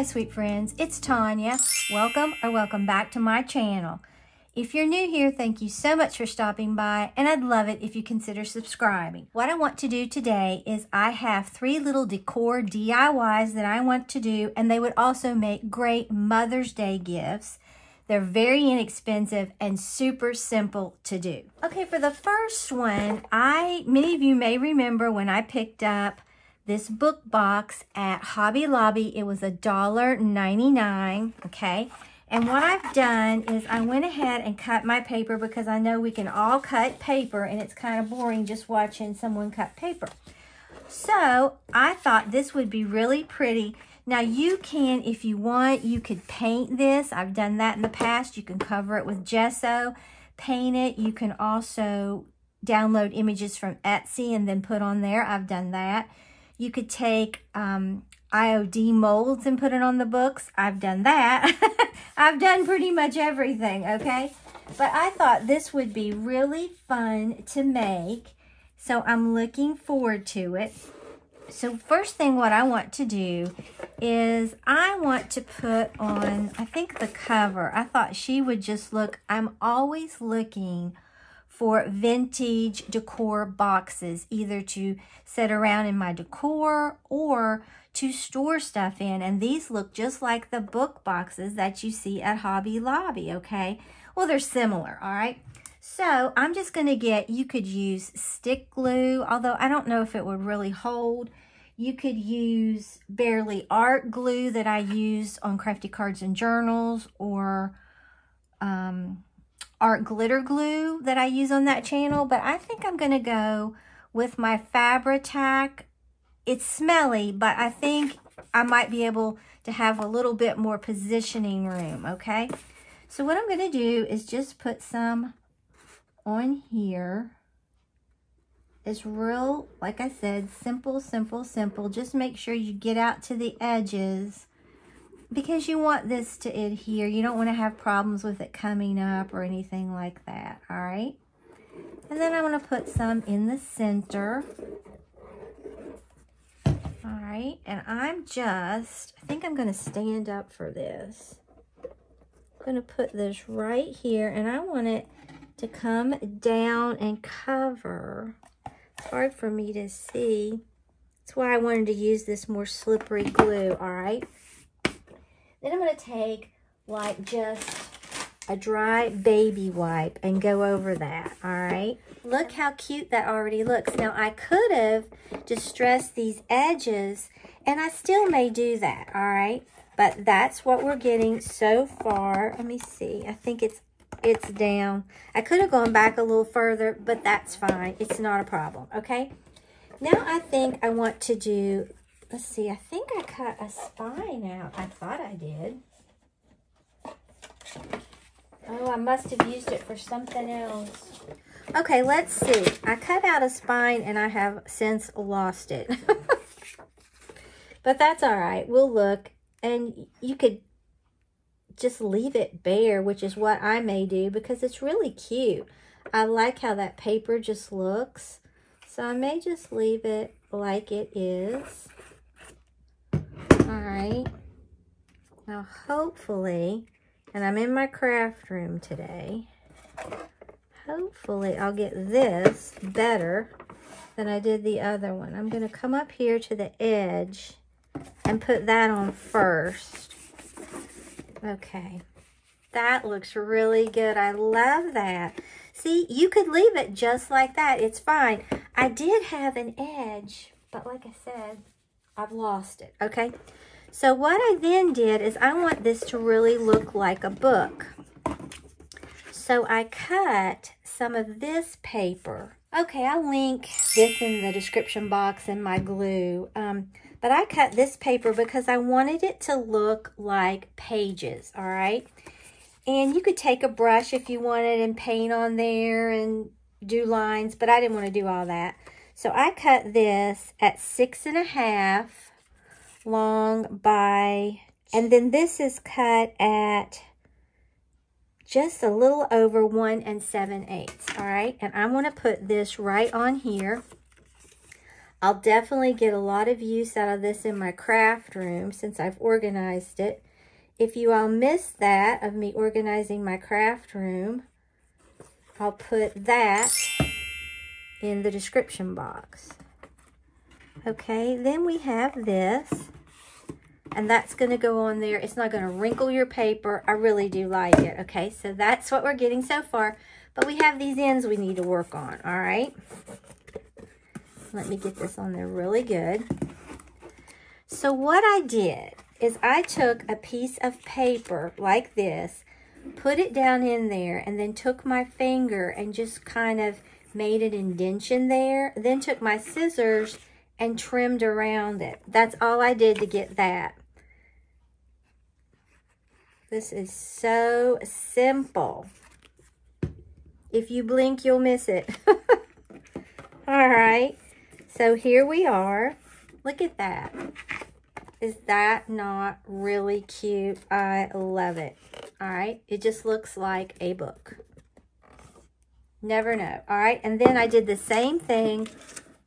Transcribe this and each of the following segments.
sweet friends, it's Tanya. Welcome back to my channel. If you're new here, thank you so much for stopping by, and I'd love it if you consider subscribing. What I want to do today is I have 3 little decor DIYs that I want to do, and they would also make great Mother's Day gifts. They're very inexpensive and super simple to do. Okay, for the first one, many of you may remember when I picked up this book box at Hobby Lobby. It was $1.99, okay? And what I've done is I went ahead and cut my paper because I know we can all cut paper and it's kind of boring just watching someone cut paper. So I thought this would be really pretty. Now you can, if you want, you could paint this. I've done that in the past. You can cover it with gesso, paint it. You can also download images from Etsy and then put on there. I've done that. You could take IOD molds and put it on the books. I've done that. I've done pretty much everything, okay? But I thought this would be really fun to make, so I'm looking forward to it. So first thing what I want to do is I want to put on, I think the cover. I thought she would just look, I'm always looking for vintage decor boxes, either to set around in my decor or to store stuff in. And these look just like the book boxes that you see at Hobby Lobby, okay? Well, they're similar, all right? So I'm just gonna get, you could use stick glue, although I don't know if it would really hold. You could use Barely Art glue that I used on Crafty Cards and Journals, or art glitter glue that I use on that channel. But I think I'm gonna go with my Fabri-Tac. It's smelly, but I think I might be able to have a little bit more positioning room, okay? So what I'm gonna do is just put some on here. It's real, like I said, simple, simple, simple. Just make sure you get out to the edges because you want this to adhere. You don't want to have problems with it coming up or anything like that, all right? And then I'm going to put some in the center. All right, and I think I'm going to stand up for this. I'm going to put this right here, and I want it to come down and cover. It's hard for me to see. That's why I wanted to use this more slippery glue, all right? Then I'm going to take like just a dry baby wipe and go over that, all right? Look how cute that already looks. Now, I could have distressed these edges, and I still may do that, all right? But that's what we're getting so far. Let me see. I think it's down. I could have gone back a little further, but that's fine. It's not a problem, okay? Now I think I want to do, let's see, I think I cut a spine out. I thought I did. Oh, I must have used it for something else. Okay, let's see. I cut out a spine and I have since lost it. But that's all right. We'll look, and you could just leave it bare, which is what I may do because it's really cute. I like how that paper just looks. So I may just leave it like it is. All right. Now hopefully, and I'm in my craft room today, hopefully I'll get this better than I did the other one. I'm going to come up here to the edge and put that on first. Okay, that looks really good. I love that. See, you could leave it just like that. It's fine. I did have an edge, but like I said, I've lost it, okay? So what I then did is I want this to really look like a book. So I cut some of this paper. Okay, I'll link this in the description box and my glue. But I cut this paper because I wanted it to look like pages, all right? And you could take a brush if you wanted and paint on there and do lines, but I didn't want to do all that. So I cut this at 6.5 long by, and then this is cut at just a little over 1 7/8, all right? And I'm going to put this right on here. I'll definitely get a lot of use out of this in my craft room since I've organized it. If you all missed that of me organizing my craft room, I'll put that in the description box. Okay, then we have this, and that's going to go on there. It's not going to wrinkle your paper. I really do like it. Okay, so that's what we're getting so far, but we have these ends we need to work on. All right, let me get this on there really good. So what I did is I took a piece of paper like this, put it down in there, and then took my finger and just kind of made an indentation there. Then took my scissors and trimmed around it. That's all I did to get that. This is so simple. If you blink, you'll miss it. All right, so here we are. Look at that. Is that not really cute? I love it. All right, it just looks like a book. Never know. All right, and then I did the same thing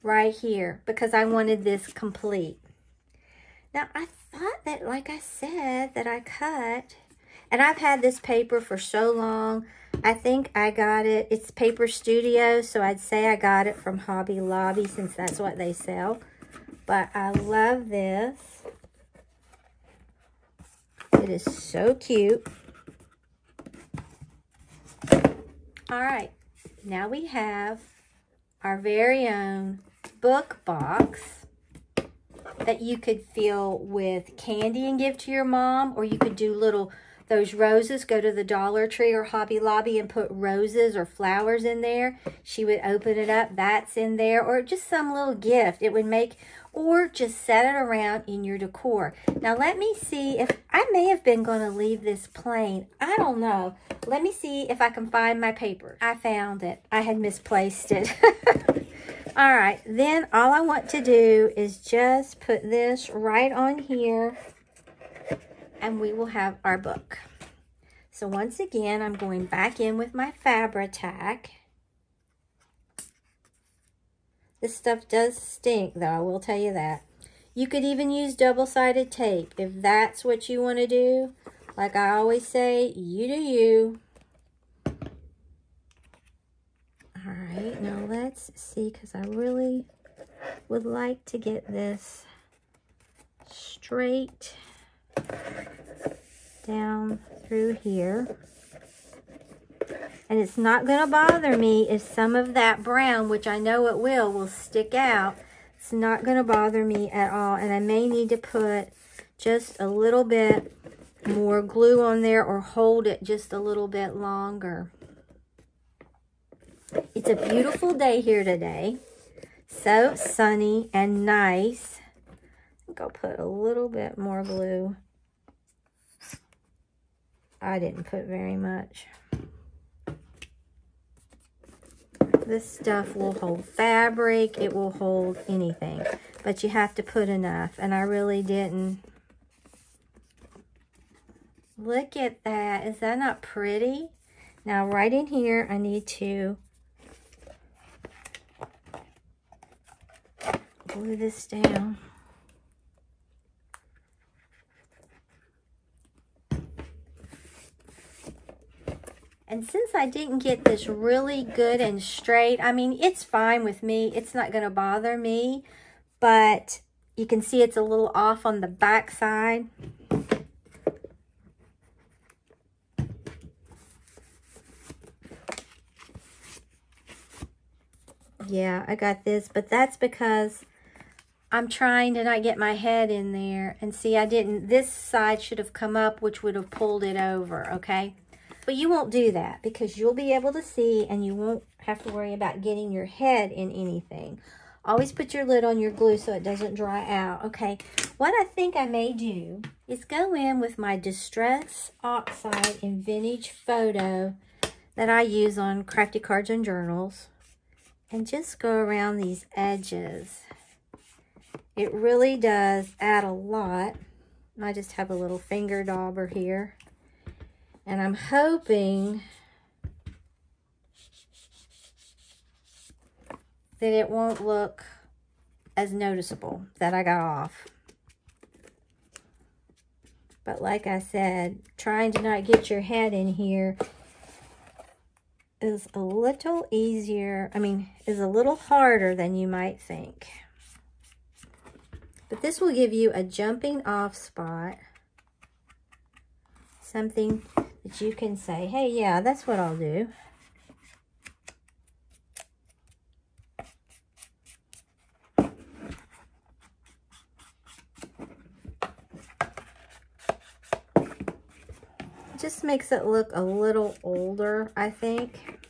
right here because I wanted this complete. Now, I thought that, like I said, that I cut, and I've had this paper for so long. I think I got it. It's Paper Studio, so I'd say I got it from Hobby Lobby since that's what they sell. But I love this. It is so cute. All right, now we have our very own book box that you could fill with candy and give to your mom, or you could do those roses, go to the Dollar Tree or Hobby Lobby and put roses or flowers in there. She would open it up, that's in there, or just some little gift it would make, or just set it around in your decor. Now let me see if, I may have been going to leave this plain. I don't know. Let me see if I can find my paper. I found it. I had misplaced it. All right, then all I want to do is just put this right on here, and we will have our book. So once again, I'm going back in with my Fabri-Tac. This stuff does stink, though, I will tell you that. You could even use double-sided tape if that's what you want to do. Like I always say, you do you. All right, now let's see, because I really would like to get this straight down through here. And it's not going to bother me if some of that brown, which I know it will stick out. It's not going to bother me at all. And I may need to put just a little bit more glue on there or hold it just a little bit longer. It's a beautiful day here today. So sunny and nice. I think I'll put a little bit more glue. I didn't put very much. This stuff will hold fabric. It will hold anything. But you have to put enough. And I really didn't. Look at that. Is that not pretty? Now right in here, I need to glue this down. And since I didn't get this really good and straight, I mean, it's fine with me. It's not going to bother me. But you can see it's a little off on the back side. Yeah, I got this. But that's because I'm trying to not get my head in there. And see, I didn't. This side should have come up, which would have pulled it over, okay? But you won't do that because you'll be able to see and you won't have to worry about getting your head in anything. Always put your lid on your glue so it doesn't dry out. Okay, what I think I may do is go in with my Distress Oxide in Vintage Photo that I use on Crafty Cards and Journals and just go around these edges. It really does add a lot. I just have a little finger dauber here. And I'm hoping that it won't look as noticeable that I got off. But like I said, trying to not get your head in here is a little easier. I mean, is a little harder than you might think. But this will give you a jumping off spot. Something that you can say, hey, yeah, that's what I'll do. Just makes it look a little older, I think.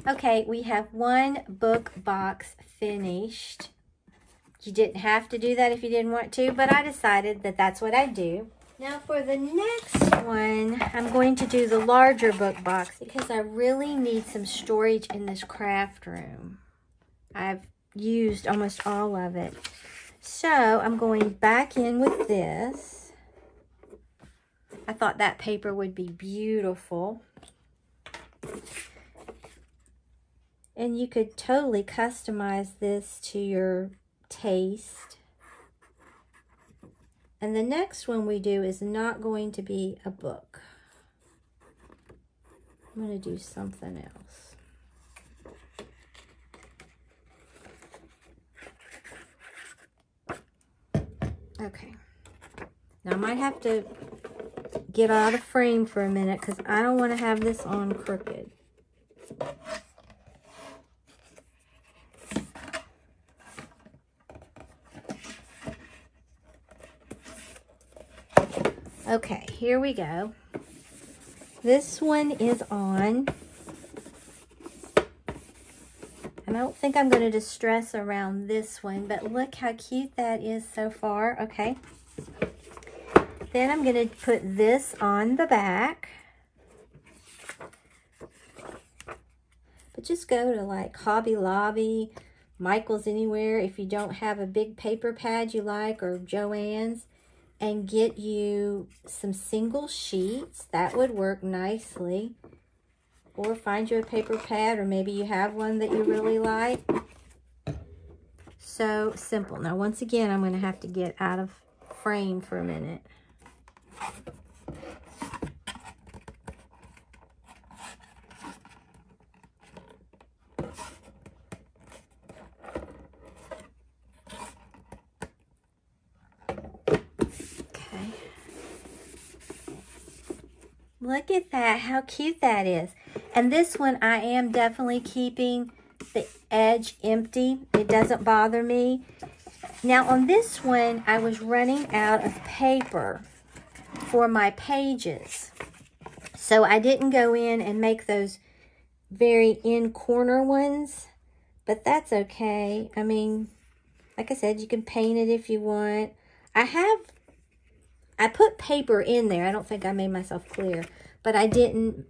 Okay, we have one book box finished. You didn't have to do that if you didn't want to, but I decided that that's what I'd do. Now for the next one, I'm going to do the larger book box because I really need some storage in this craft room. I've used almost all of it. So I'm going back in with this. I thought that paper would be beautiful. And you could totally customize this to your taste. And the next one we do is not going to be a book. I'm going to do something else. Okay, now I might have to get out of frame for a minute because I don't want to have this on crooked. Okay, here we go. This one is on. And I don't think I'm going to distress around this one, but look how cute that is so far. Okay. Then I'm going to put this on the back. But just go to like Hobby Lobby, Michael's, anywhere, if you don't have a big paper pad you like, or Joann's, and get you some single sheets. That would work nicely. Or find you a paper pad, or maybe you have one that you really like. So simple. Now, once again, I'm going to have to get out of frame for a minute. Okay. Look at that, how cute that is. And this one, I am definitely keeping the edge empty. It doesn't bother me. Now on this one, I was running out of paper for my pages. So I didn't go in and make those very in corner ones, but that's okay. I mean, like I said, you can paint it if you want. I put paper in there. I don't think I made myself clear, but I didn't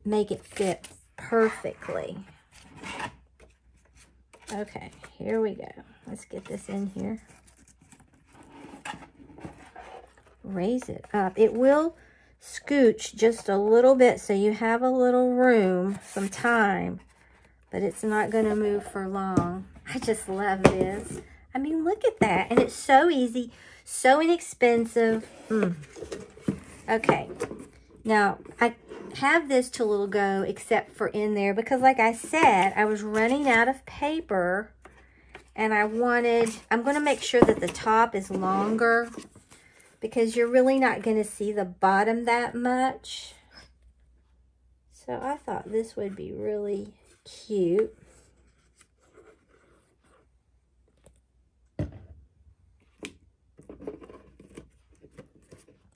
make it fit perfectly. Okay, here we go. Let's get this in here. Raise it up. It will scooch just a little bit so you have a little room, some time, but it's not going to move for long. I just love this. I mean, look at that. And it's so easy, so inexpensive. Okay. Now, I have this to go except for in there because, like I said, I was running out of paper, and I'm going to make sure that the top is longer because you're really not going to see the bottom that much. So I thought this would be really cute.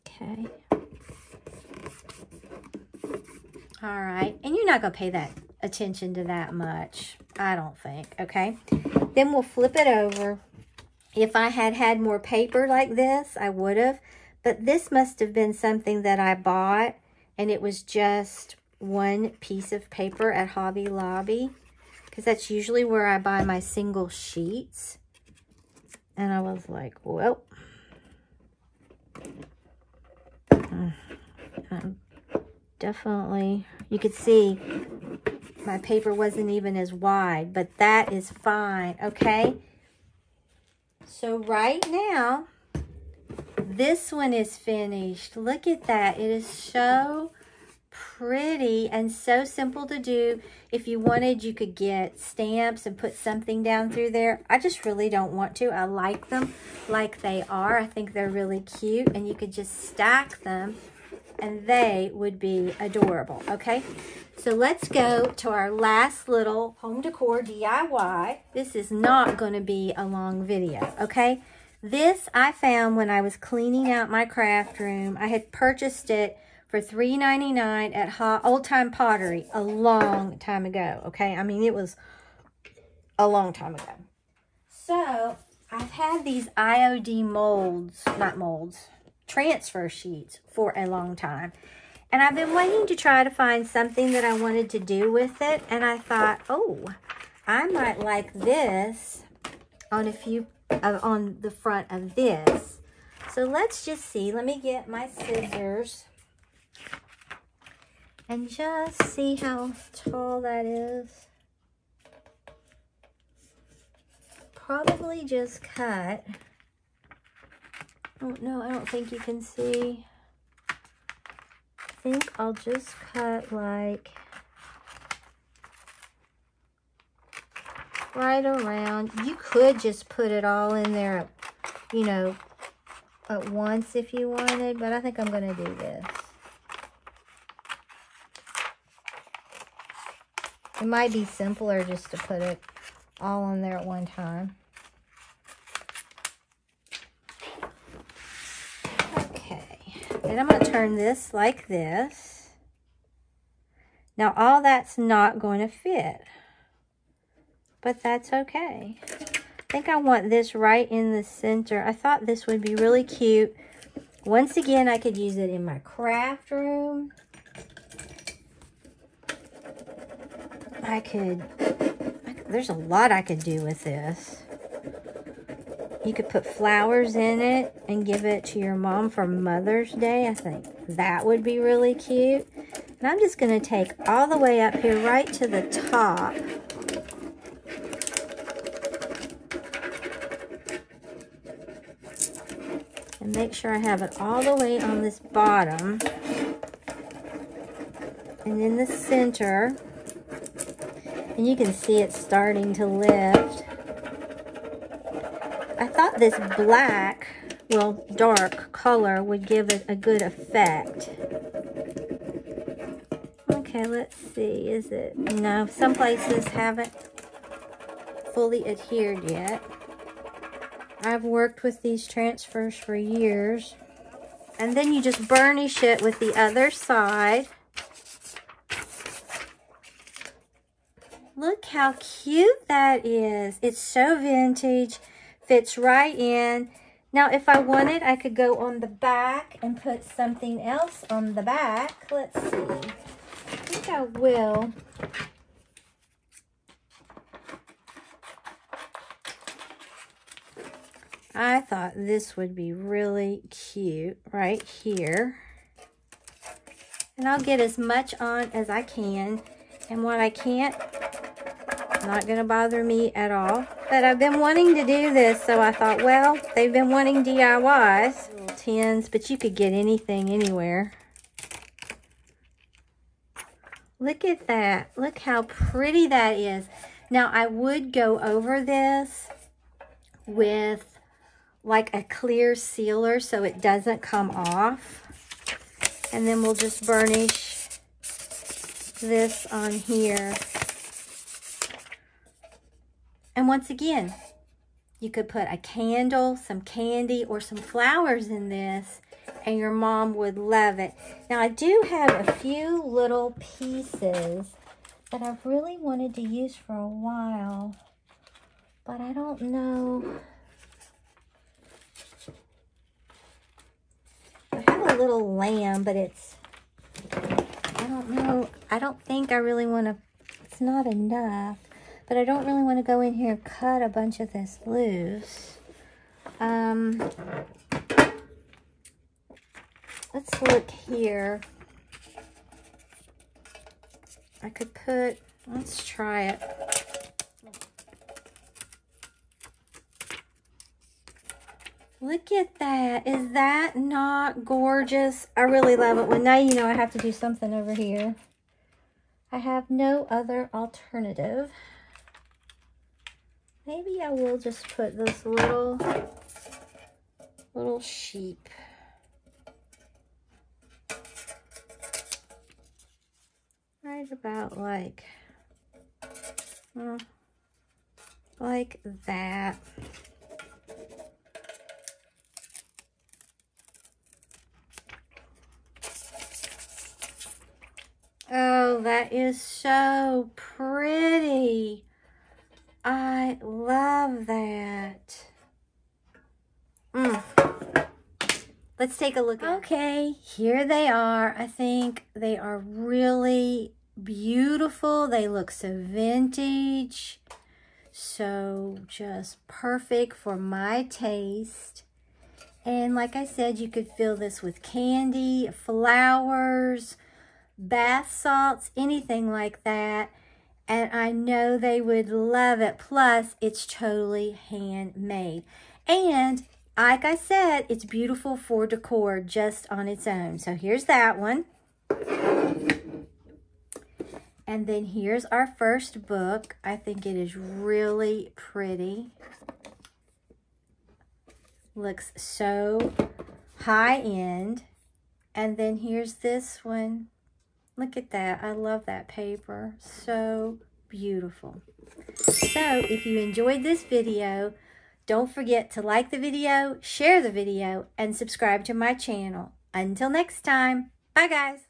Okay. All right, and you're not going to pay that attention to that much, I don't think, okay? Then we'll flip it over. If I had had more paper like this, I would have, but this must have been something that I bought, and it was just one piece of paper at Hobby Lobby, because that's usually where I buy my single sheets. And I was like, well, definitely, you could see my paper wasn't even as wide, but that is fine, okay? So right now, this one is finished. Look at that. It is so pretty and so simple to do. If you wanted, you could get stamps and put something down through there. I just really don't want to. I like them like they are. I think they're really cute, and you could just stack them and they would be adorable, okay? So let's go to our last little home decor DIY. This is not going to be a long video, okay? This I found when I was cleaning out my craft room. I had purchased it for $3.99 at Old Time Pottery a long time ago, okay? I mean, it was a long time ago. So I've had these IOD molds, not molds, transfer sheets for a long time. And I've been waiting to try to find something that I wanted to do with it. And I thought, oh, I might like this on on the front of this. So let's just see. Let me get my scissors and just see how tall that is. Probably just cut. Oh, no, I don't think you can see. I think I'll just cut like right around. You could just put it all in there, you know, at once if you wanted, but I think I'm going to do this. It might be simpler just to put it all on there at one time. Then I'm going to turn this like this. Now all that's not going to fit, but that's okay. I think I want this right in the center. I thought this would be really cute. Once again, I could use it in my craft room. There's a lot I could do with this. You could put flowers in it and give it to your mom for Mother's Day. I think that would be really cute. And I'm just going to take all the way up here right to the top. And make sure I have it all the way on this bottom. And in the center. And you can see it starting to lift. I thought this black, well, dark color would give it a good effect. Okay, let's see, is it? No, some places haven't fully adhered yet. I've worked with these transfers for years. And then you just burnish it with the other side. Look how cute that is. It's so vintage. Fits right in. Now, if I wanted, I could go on the back and put something else on the back. Let's see. I think I will. I thought this would be really cute right here. And I'll get as much on as I can. And what I can't, not going to bother me at all. But I've been wanting to do this, so I thought, well, they've been wanting DIYs. Little tins, but you could get anything anywhere. Look at that. Look how pretty that is. Now, I would go over this with like a clear sealer so it doesn't come off. And then we'll just burnish this on here. And once again, you could put a candle, some candy, or some flowers in this, and your mom would love it. Now, I do have a few little pieces that I've really wanted to use for a while, but I don't know. I have a little lamb, but it's, I don't know. I don't think I really want to, it's not enough. But I don't really want to go in here and cut a bunch of this loose. Let's look here. I could put, let's try it. Look at that. Is that not gorgeous? I really love it. Well, now you know I have to do something over here. I have no other alternative. Maybe I will just put this little sheep. Right about like that. Oh, that is so pretty. I love that. Let's take a look at it. Okay, here they are. I think they are really beautiful. They look so vintage. So just perfect for my taste. And like I said, you could fill this with candy, flowers, bath salts, anything like that. And I know they would love it. Plus, it's totally handmade. And like I said, it's beautiful for decor just on its own. So here's that one. And then here's our first book. I think it is really pretty. Looks so high-end. And then here's this one. Look at that. I love that paper. So beautiful. So if you enjoyed this video, don't forget to like the video, share the video, and subscribe to my channel. Until next time, bye guys.